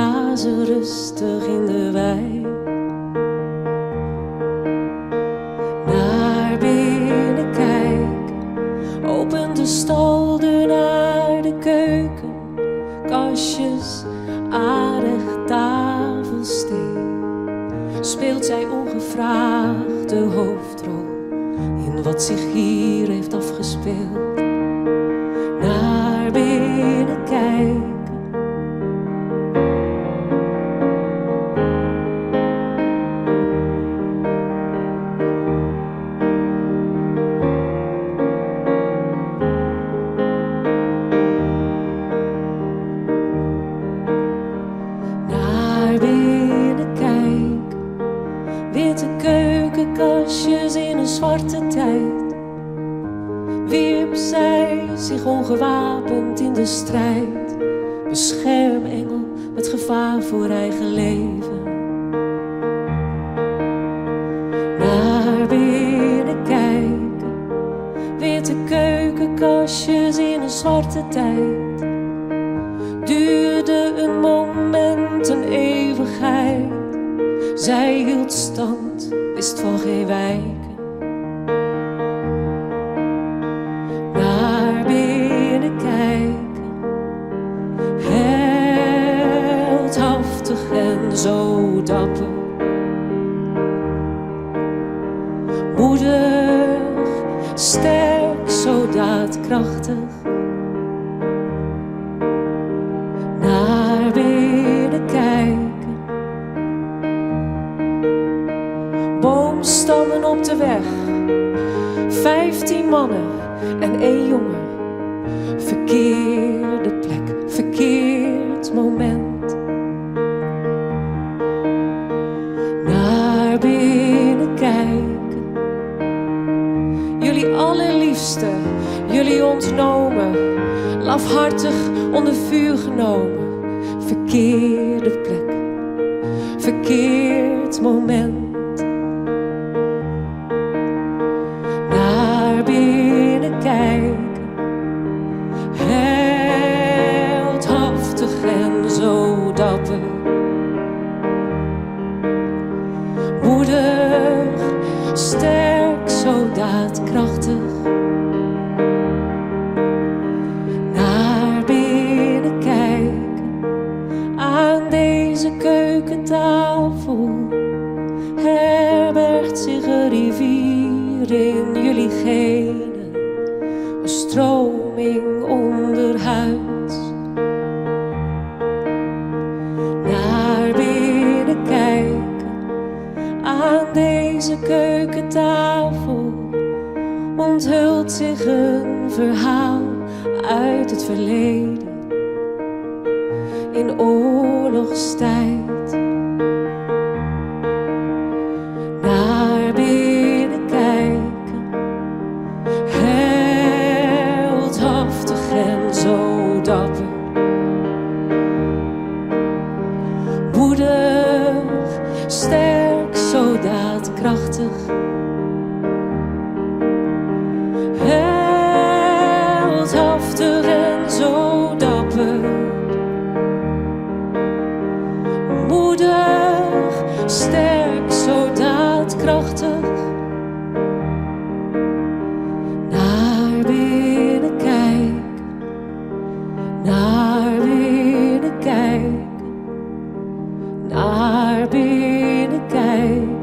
grazen rustig in de wei. Naar binnen kijk, opent de staldeur naar de keuken. Kastjes, aardig tafelsteen. Speelt zij ongevraagd de hoofdrol in wat zich hier heeft afgespeeld. Naar binnen kijken. Naar binnen kijken. Witte keukenkastjes in een zwarte tijd. Wierp zij zich ongewapend in de strijd. Beschermengel met gevaar voor eigen leven. Naar binnen kijken. Witte keukenkastjes in een zwarte tijd. Duurde een moment, een eeuwigheid. Zij hield stand, wist van geen wijken. Naar binnen kijken, heldhaftig en zo dapper. Moedig, sterk, zo daadkrachtig. Naar binnen kijken. Boomstammen op de weg, 15 mannen en 1 jongen. Verkeerde plek, verkeerd moment. Naar binnen kijken. Jullie allerliefste, jullie ontnomen. Lafhartig onder vuur genomen. Verkeerde plek, verkeerd moment. Naar binnen kijken. Heldhaftig en zo dapper. Moedig, sterk, zo daadkrachtig. Naar binnen kijken. Aan deze keukentafel herbergt zich een rivier in jullie genen, een stroming onderhuids. Naar binnen kijken, aan deze keukentafel onthult zich een verhaal uit het verleden, in oorlogstijd. Naar binnen kijken, heldhaftig en zo dapper. Moedig, sterk, zo daadkrachtig. Heldhaftig en zo dapper. Moedig, sterk, zo daadkrachtig. Naar binnen kijken, naar binnen kijken, naar binnen kijken.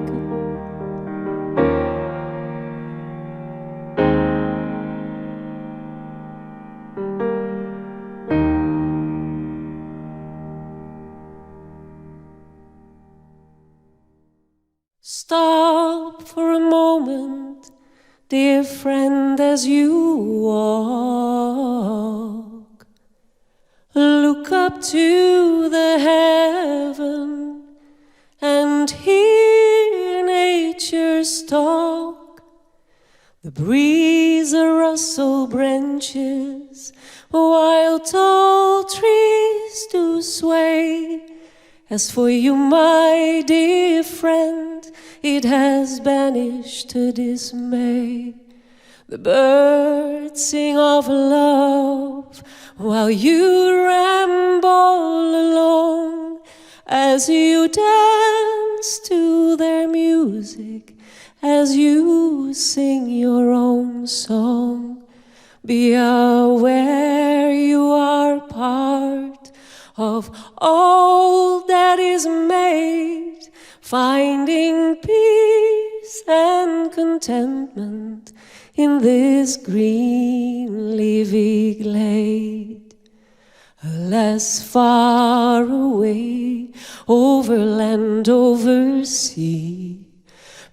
Stop for a moment, dear friend, as you walk. Look up to the heaven and hear nature's talk. The breeze rustle branches while tall trees do sway. As for you, my dear friend, it has banished to dismay. The birds sing of love while you ramble along as you dance to their music, as you sing your own song. Be aware you are part of all that is made, finding peace and contentment in this green leafy glade. Less far away, over land, over sea,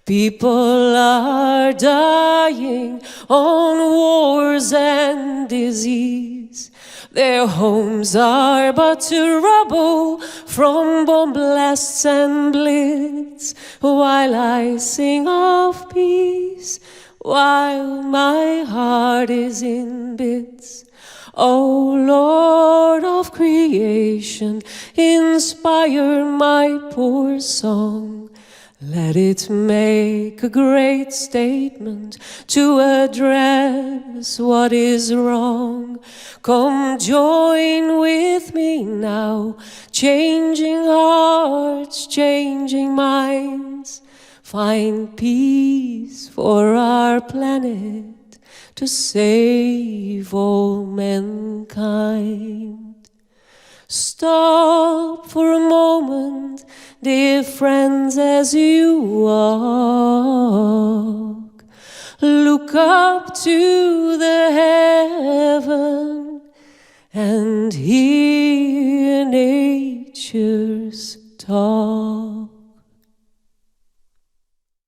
people are dying on wars and disease. Their homes are but rubble from bomb blasts and blitz, while I sing of peace, while my heart is in bits. O Lord of creation, inspire my poor song. Let it make a great statement to address what is wrong. Come join with me now, changing hearts, changing minds. Find peace for our planet, to save all mankind. Stop for a moment, dear friends, as you walk. Look up to the heaven and hear nature's talk.